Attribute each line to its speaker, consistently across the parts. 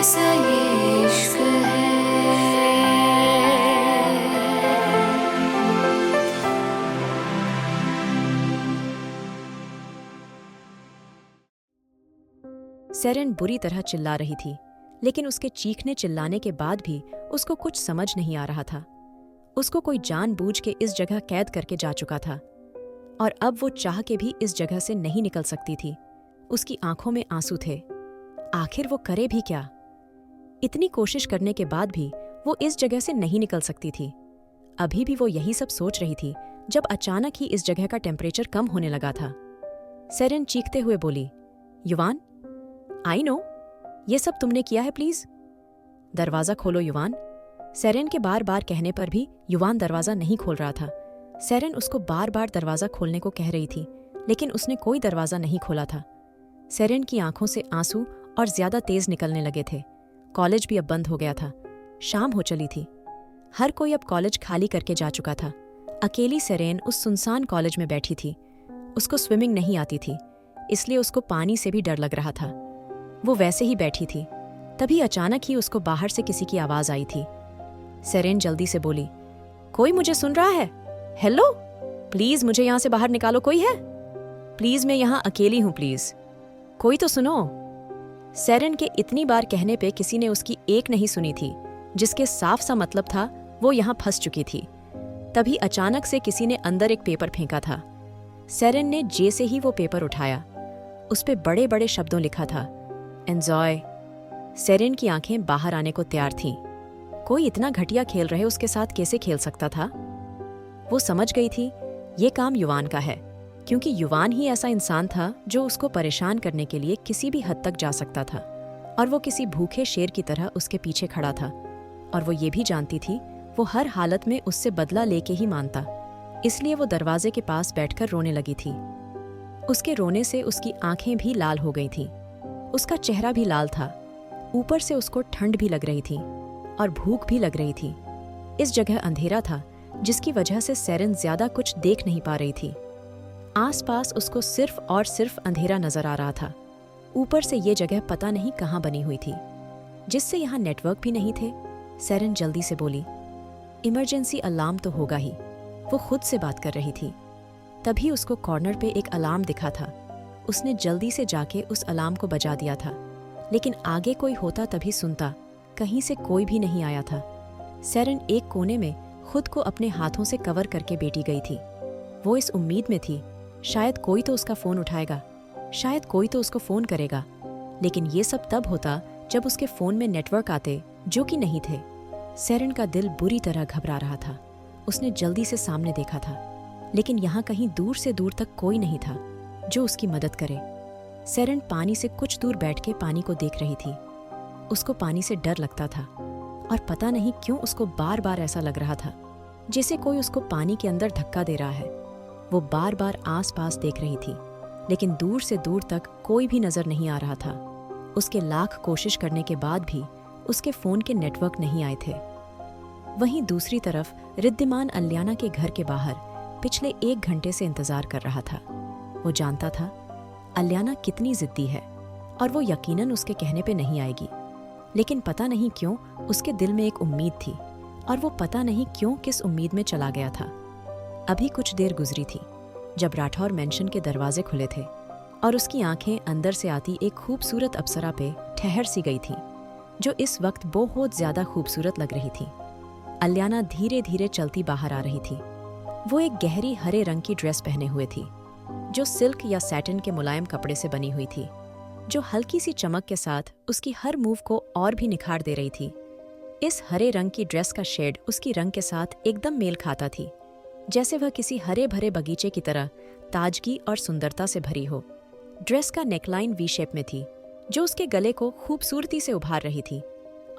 Speaker 1: कैसा ये इश्क है।
Speaker 2: सेरेन बुरी तरह चिल्ला रही थी, लेकिन उसके चीखने चिल्लाने के बाद भी उसको कुछ समझ नहीं आ रहा था। उसको कोई जानबूझ के इस जगह कैद करके जा चुका था और अब वो चाह के भी इस जगह से नहीं निकल सकती थी। उसकी आंखों में आंसू थे। आखिर वो करे भी क्या? इतनी कोशिश करने के बाद भी वो इस जगह से नहीं निकल सकती थी। अभी भी वो यही सब सोच रही थी जब अचानक ही इस जगह का टेम्परेचर कम होने लगा था। सेरेन चीखते हुए बोली, युवान, आई नो, ये सब तुमने किया है, प्लीज दरवाजा खोलो युवान। सेरेन के बार बार कहने पर भी युवान दरवाजा नहीं खोल रहा था। सेरेन उसको बार बार दरवाजा खोलने को कह रही थी, लेकिन उसने कोई दरवाजा नहीं खोला था। सेरेन की आंखों से आंसू और ज्यादा तेज निकलने लगे थे। कॉलेज भी अब बंद हो गया था। शाम हो चली थी। हर कोई अब कॉलेज खाली करके जा चुका था। अकेली सेरेन उस सुनसान कॉलेज में बैठी थी। उसको स्विमिंग नहीं आती थी, इसलिए उसको पानी से भी डर लग रहा था। वो वैसे ही बैठी थी। तभी अचानक ही उसको बाहर से किसी की आवाज आई थी। सेरेन जल्दी से बोली, कोई मुझे सुन रहा है? हेलो, प्लीज मुझे यहां से बाहर निकालो, कोई है? प्लीज, मैं यहां अकेली हूं, प्लीज कोई तो सुनो। सेरेन के इतनी बार कहने पे किसी ने उसकी एक नहीं सुनी थी, जिसके साफ सा मतलब था वो यहां फंस चुकी थी। तभी अचानक से किसी ने अंदर एक पेपर फेंका था। सेरेन ने जैसे ही वो पेपर उठाया, उस पे बड़े बड़े शब्दों लिखा था, एंजॉय। सेरेन की आंखें बाहर आने को तैयार थीं। कोई इतना घटिया खेल रहे उसके साथ कैसे खेल सकता था? वो समझ गई थी ये काम युवान का है, क्योंकि युवान ही ऐसा इंसान था जो उसको परेशान करने के लिए किसी भी हद तक जा सकता था, और वो किसी भूखे शेर की तरह उसके पीछे खड़ा था। और वो ये भी जानती थी वो हर हालत में उससे बदला लेके ही मानता। इसलिए वो दरवाजे के पास बैठकर रोने लगी थी। उसके रोने से उसकी आंखें भी लाल हो गई थीं। उसका चेहरा भी लाल था। ऊपर से उसको ठंड भी लग रही थी और भूख भी लग रही थी। इस जगह अंधेरा था, जिसकी वजह से सेरेन ज्यादा कुछ देख नहीं पा रही थी। आसपास उसको सिर्फ और सिर्फ अंधेरा नजर आ रहा था। ऊपर से ये जगह पता नहीं कहाँ बनी हुई थी, जिससे यहाँ नेटवर्क भी नहीं थे। सेरेन जल्दी से बोली, इमरजेंसी अलार्म तो होगा ही। वो खुद से बात कर रही थी। तभी उसको कॉर्नर पे एक अलार्म दिखा था। उसने जल्दी से जाके उस अलार्म को बजा दिया था, लेकिन आगे कोई होता तभी सुनता। कहीं से कोई भी नहीं आया था। सेरेन एक कोने में खुद को अपने हाथों से कवर करके बैठी गई थी। वो इस उम्मीद में थी शायद कोई तो उसका फोन उठाएगा, शायद कोई तो उसको फोन करेगा। लेकिन ये सब तब होता जब उसके फोन में नेटवर्क आते, जो कि नहीं थे। सेरेन का दिल बुरी तरह घबरा रहा था। उसने जल्दी से सामने देखा था, लेकिन यहाँ कहीं दूर से दूर तक कोई नहीं था जो उसकी मदद करे। सेरेन पानी से कुछ दूर बैठ के पानी को देख रही थी। उसको पानी से डर लगता था, और पता नहीं क्यों उसको बार बार ऐसा लग रहा था जैसे कोई उसको पानी के अंदर धक्का दे रहा है। वो बार बार आस-पास देख रही थी, लेकिन दूर से दूर तक कोई भी नजर नहीं आ रहा था। उसके लाख कोशिश करने के बाद भी उसके फोन के नेटवर्क नहीं आए थे। वहीं दूसरी तरफ रिद्धिमान अलियाना के घर के बाहर पिछले 1 घंटे से इंतजार कर रहा था। वो जानता था अलियाना कितनी जिद्दी है और वो यकीनन उसके कहने पे नहीं आएगी, लेकिन पता नहीं क्यों उसके दिल में एक उम्मीद थी, और वो पता नहीं क्यों किस उम्मीद में चला गया था। अभी कुछ देर गुजरी थी जब राठौर मेंशन के दरवाजे खुले थे, और उसकी आंखें अंदर से आती एक खूबसूरत अप्सरा पे ठहर सी गई थी, जो इस वक्त बहुत ज्यादा खूबसूरत लग रही थी। अलियाना धीरे धीरे चलती बाहर आ रही थी। वो एक गहरी हरे रंग की ड्रेस पहने हुए थी, जो सिल्क या सैटिन के मुलायम कपड़े से बनी हुई थी, जो हल्की सी चमक के साथ उसकी हर मूव को और भी निखार दे रही थी। इस हरे रंग की ड्रेस का शेड उसकी रंग के साथ एकदम मेल खाता थी, जैसे वह किसी हरे भरे बगीचे की तरह ताजगी और सुंदरता से भरी हो। ड्रेस का नेकलाइन वी शेप में थी, जो उसके गले को खूबसूरती से उभार रही थी,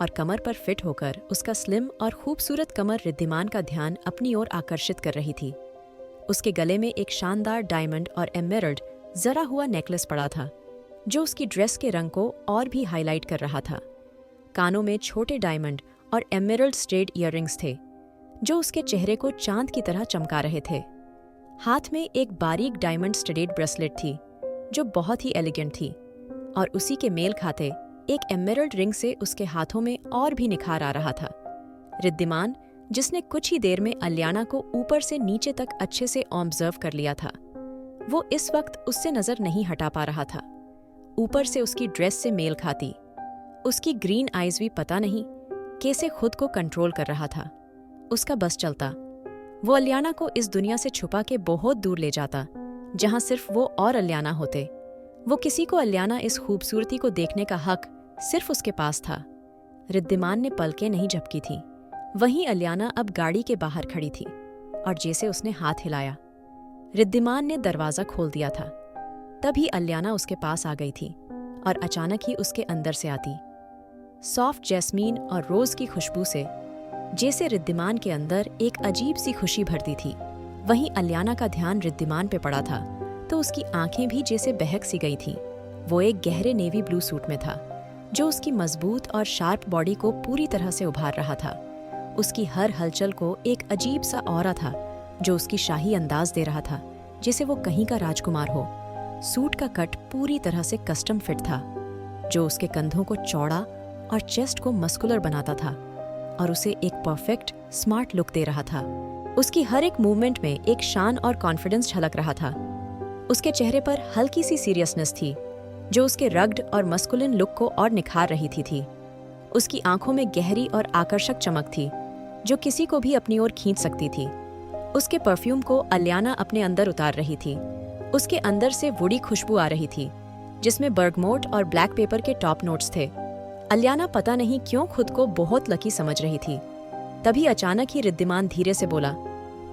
Speaker 2: और कमर पर फिट होकर उसका स्लिम और खूबसूरत कमर रिद्धिमान का ध्यान अपनी ओर आकर्षित कर रही थी। उसके गले में एक शानदार डायमंड और एमराल्ड जरा हुआ नेकलेस पड़ा था, जो उसकी ड्रेस के रंग को और भी हाईलाइट कर रहा था। कानों में छोटे डायमंड और एमराल्ड स्टेड ईयररिंग्स थे, जो उसके चेहरे को चांद की तरह चमका रहे थे। हाथ में एक बारीक डायमंड स्टडेड ब्रेसलेट थी, जो बहुत ही एलिगेंट थी, और उसी के मेल खाते एक एमरल्ड रिंग से उसके हाथों में और भी निखार आ रहा था। रिद्धिमान, जिसने कुछ ही देर में अलियाना को ऊपर से नीचे तक अच्छे से ऑब्जर्व कर लिया था, वो इस वक्त उससे नजर नहीं हटा पा रहा था। ऊपर से उसकी ड्रेस से मेल खाती उसकी ग्रीन आइज भी पता नहीं कैसे खुद को कंट्रोल कर रहा था। उसका बस चलता, वो अलियाना को इस दुनिया से छुपा के बहुत दूर ले जाता, जहां सिर्फ वो और अलियाना होते। वो किसी को अलियाना इस खूबसूरती को देखने का हक सिर्फ उसके पास था। रिद्धिमान ने पलकें नहीं झपकी थी। वहीं अलियाना अब गाड़ी के बाहर खड़ी थी और जैसे उसने हाथ हिलाया, रिद्धिमान ने दरवाजा खोल दिया था। तभी अलियाना उसके पास आ गई थी और अचानक ही उसके अंदर से आती सॉफ्ट जैस्मीन और रोज की खुशबू से जैसे रिद्धिमान के अंदर एक अजीब सी खुशी भरती थी। वहीं अलियाना का ध्यान रिद्धिमान पे पड़ा था तो उसकी आंखें भी जैसे बहक सी गई थीं। वो एक गहरे नेवी ब्लू सूट में था जो उसकी मजबूत और शार्प बॉडी को पूरी तरह से उभार रहा था। उसकी हर हलचल को एक अजीब सा ऑरा था जो उसकी शाही अंदाज दे रहा था, जैसे वो कहीं का राजकुमार हो। सूट का कट पूरी तरह से कस्टम फिट था जो उसके कंधों को चौड़ा और चेस्ट को मस्कुलर बनाता था और उसे एक परफेक्ट स्मार्ट लुक दे रहा था। उसकी हर एक मूवमेंट में एक शान और कॉन्फिडेंस झलक रहा था। उसके चेहरे पर हल्की सी सीरियसनेस थी जो उसके रग्ड और मस्कुलिन लुक को और निखार रही थी। उसकी आंखों में गहरी और आकर्षक चमक थी जो किसी को भी अपनी ओर खींच सकती थी। उसके परफ्यूम को अलियाना अपने अंदर उतार रही थी। उसके अंदर से वुडी खुशबू आ रही थी जिसमें बर्गमोट और ब्लैक पेपर के टॉप नोट्स थे। अलियाना पता नहीं क्यों खुद को बहुत लकी समझ रही थी। तभी अचानक ही रिद्धिमान धीरे से बोला,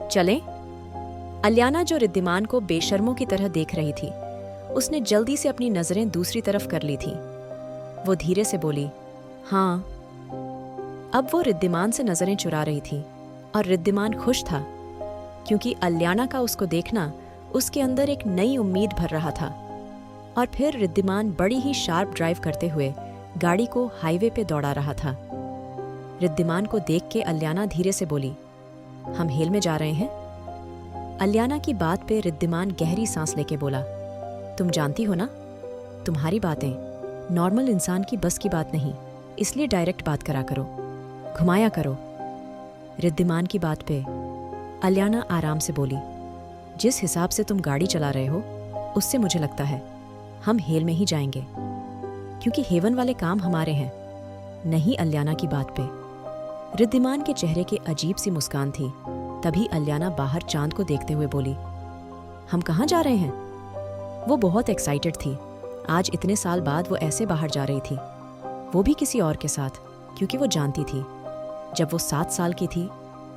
Speaker 2: चलें? अलियाना, जो रिद्धिमान को बेशर्मों की तरह देख रही थी, उसने जल्दी से अपनी नजरें दूसरी तरफ कर ली थी। वो धीरे से बोली, हाँ। अब वो रिद्धिमान से नजरें चुरा रही थी और रिद्धिमान खुश था क्योंकि अलियाना का उसको देखना उसके अंदर एक नई उम्मीद भर रहा था। और फिर रिद्धिमान बड़ी ही शार्प ड्राइव करते हुए गाड़ी को हाईवे पे दौड़ा रहा था। रिद्धिमान को देख के अलियाना धीरे से बोली, हम हेल में जा रहे हैं? अलियाना की बात पे रिद्धिमान गहरी सांस लेके बोला, तुम जानती हो ना, तुम्हारी बातें नॉर्मल इंसान की बस की बात नहीं, इसलिए डायरेक्ट बात करा करो, घुमाया करो। रिद्धिमान की बात पे अलियाना आराम से बोली, जिस हिसाब से तुम गाड़ी चला रहे हो उससे मुझे लगता है हम हेल में ही जाएंगे क्योंकि हेवन वाले काम हमारे हैं। नहीं, अलियाना की बात पे रिद्धिमान के चेहरे के अजीब सी मुस्कान थी। तभी अलियाना बाहर चांद को देखते हुए बोली, हम कहाँ जा रहे हैं? वो बहुत एक्साइटेड थी। आज इतने साल बाद वो ऐसे बाहर जा रही थी, वो भी किसी और के साथ, क्योंकि वो जानती थी जब वो 7 साल की थी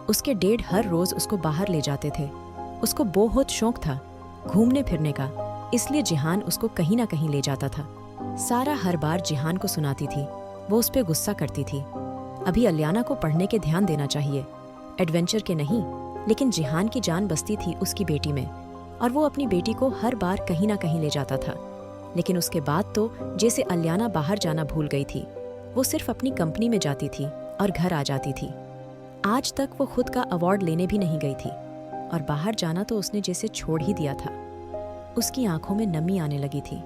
Speaker 2: उसके डैड हर रोज उसको बाहर ले जाते थे। उसको बहुत शौक था घूमने फिरने का, इसलिए जिहान उसको कहीं ना कहीं ले जाता था। सारा हर बार जिहान को सुनाती थी, वो उस पर गुस्सा करती थी। अभी अलियाना को पढ़ने के ध्यान देना चाहिए, एडवेंचर के नहीं। लेकिन जिहान की जान बसती थी उसकी बेटी में और वो अपनी बेटी को हर बार कहीं ना कहीं ले जाता था। लेकिन उसके बाद तो जैसे अलियाना बाहर जाना भूल गई थी। वो सिर्फ अपनी कंपनी में जाती थी और घर आ जाती थी। आज तक वो खुद का अवार्ड लेने भी नहीं गई थी और बाहर जाना तो उसने जैसे छोड़ ही दिया था। उसकी आंखों में नमी आने लगी थी।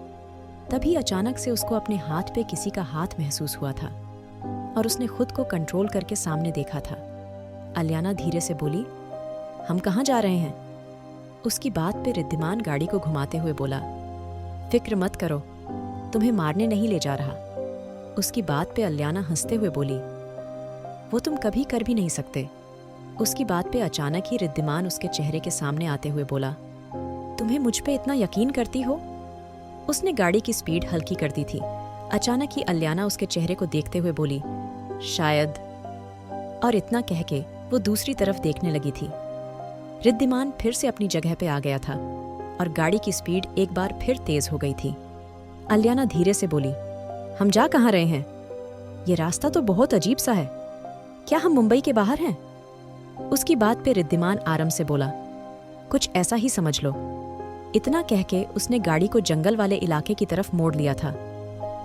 Speaker 2: तभी अचानक से उसको अपने हाथ पे किसी का हाथ महसूस हुआ था और उसने खुद को कंट्रोल करके सामने देखा था। अलियाना धीरे से बोली, हम कहाँ जा रहे हैं? उसकी बात पे रिद्धिमान गाड़ी को घुमाते हुए बोला, फिक्र मत करो, तुम्हें मारने नहीं ले जा रहा। उसकी बात पे अलियाना हंसते हुए बोली, वो तुम कभी कर भी नहीं सकते। उसकी बात पे अचानक ही रिद्धिमान उसके चेहरे के सामने आते हुए बोला, तुम्हें मुझ पे इतना यकीन करती हो? उसने गाड़ी की स्पीड हल्की कर दी थी। अचानक ही अलियाना उसके चेहरे को देखते हुए बोली, शायद। और इतना कह के वो दूसरी तरफ देखने लगी थी। रिद्धिमान फिर से अपनी जगह पे आ गया था और गाड़ी की स्पीड एक बार फिर तेज हो गई थी। अलियाना धीरे से बोली, हम जा कहाँ रहे हैं? ये रास्ता तो बहुत अजीब सा है, क्या हम मुंबई के बाहर हैं? उसकी बात पे रिद्धिमान आराम से बोला, कुछ ऐसा ही समझ लो। इतना कह के उसने गाड़ी को जंगल वाले इलाके की तरफ मोड़ लिया था।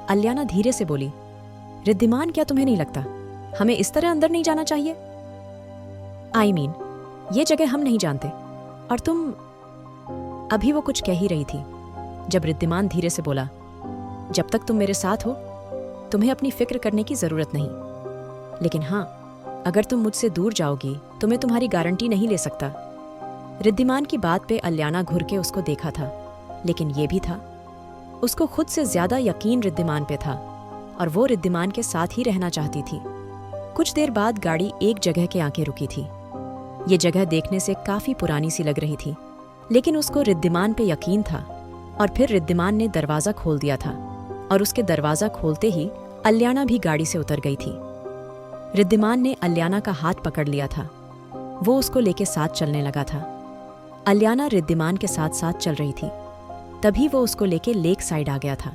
Speaker 2: अलियाना धीरे से बोली, रिद्धिमान, क्या तुम्हें नहीं लगता हमें इस तरह अंदर नहीं जाना चाहिए? आई मीन, ये जगह हम नहीं जानते और तुम। अभी वो कुछ कह ही रही थी जब रिद्धिमान धीरे से बोला, जब तक तुम मेरे साथ हो तुम्हें अपनी फिक्र करने की जरूरत नहीं, लेकिन हाँ, अगर तुम मुझसे दूर जाओगी तो मैं तुम्हारी गारंटी नहीं ले सकता। रिद्धिमान की बात पे अल्याना घुर के उसको देखा था, लेकिन ये भी था, उसको खुद से ज्यादा यकीन रिद्धिमान पे था और वो रिद्धिमान के साथ ही रहना चाहती थी। कुछ देर बाद गाड़ी एक जगह के आके रुकी थी। ये जगह देखने से काफी पुरानी सी लग रही थी, लेकिन उसको रिद्धिमान पे यकीन था। और फिर रिद्धिमान ने दरवाजा खोल दिया था और उसके दरवाजा खोलते ही अल्याना भी गाड़ी से उतर गई थी। रिद्धिमान ने अल्याना का हाथ पकड़ लिया था। वो उसको लेके साथ चलने लगा था। अल्याना रिद्धिमान के साथ साथ चल रही थी। तभी वो उसको लेके लेक साइड आ गया था,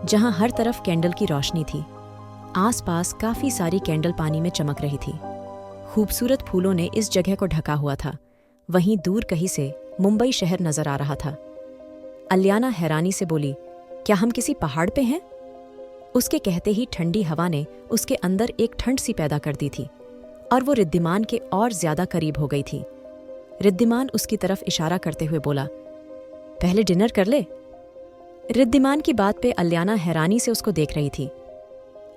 Speaker 2: जहां हर तरफ कैंडल की रोशनी थी। आसपास काफी सारी कैंडल पानी में चमक रही थी। खूबसूरत फूलों ने इस जगह को ढका हुआ था। वहीं दूर कहीं से मुंबई शहर नजर आ रहा था। अल्याना हैरानी से बोली, क्या हम किसी पहाड़ पे हैं? उसके कहते ही ठंडी हवा ने उसके अंदर एक ठंड सी पैदा कर दी थी और वो रिद्धिमान के और ज्यादा करीब हो गई थी। रिद्धिमान उसकी तरफ इशारा करते हुए बोला, पहले डिनर कर ले। रिद्धिमान की बात पे अल्याना हैरानी से उसको देख रही थी।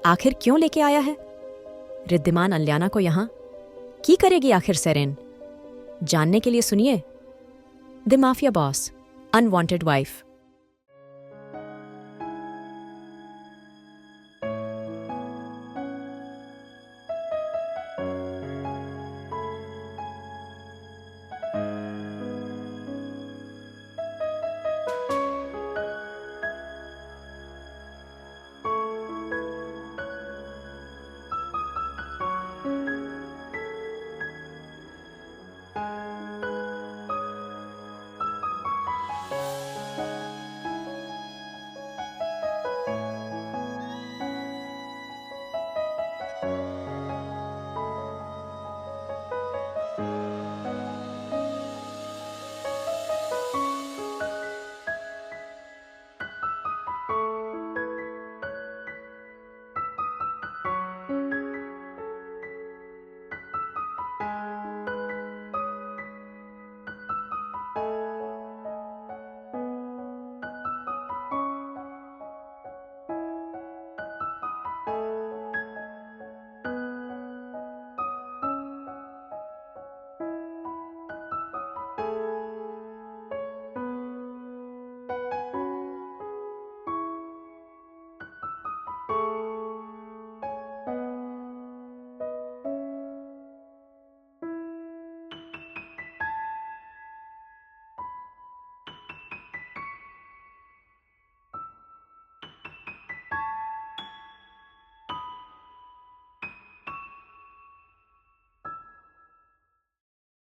Speaker 2: आखिर क्यों लेके आया है रिद्धिमान अल्याना को यहां? की करेगी आखिर सेरेन? जानने के लिए सुनिए the mafia boss, unwanted wife.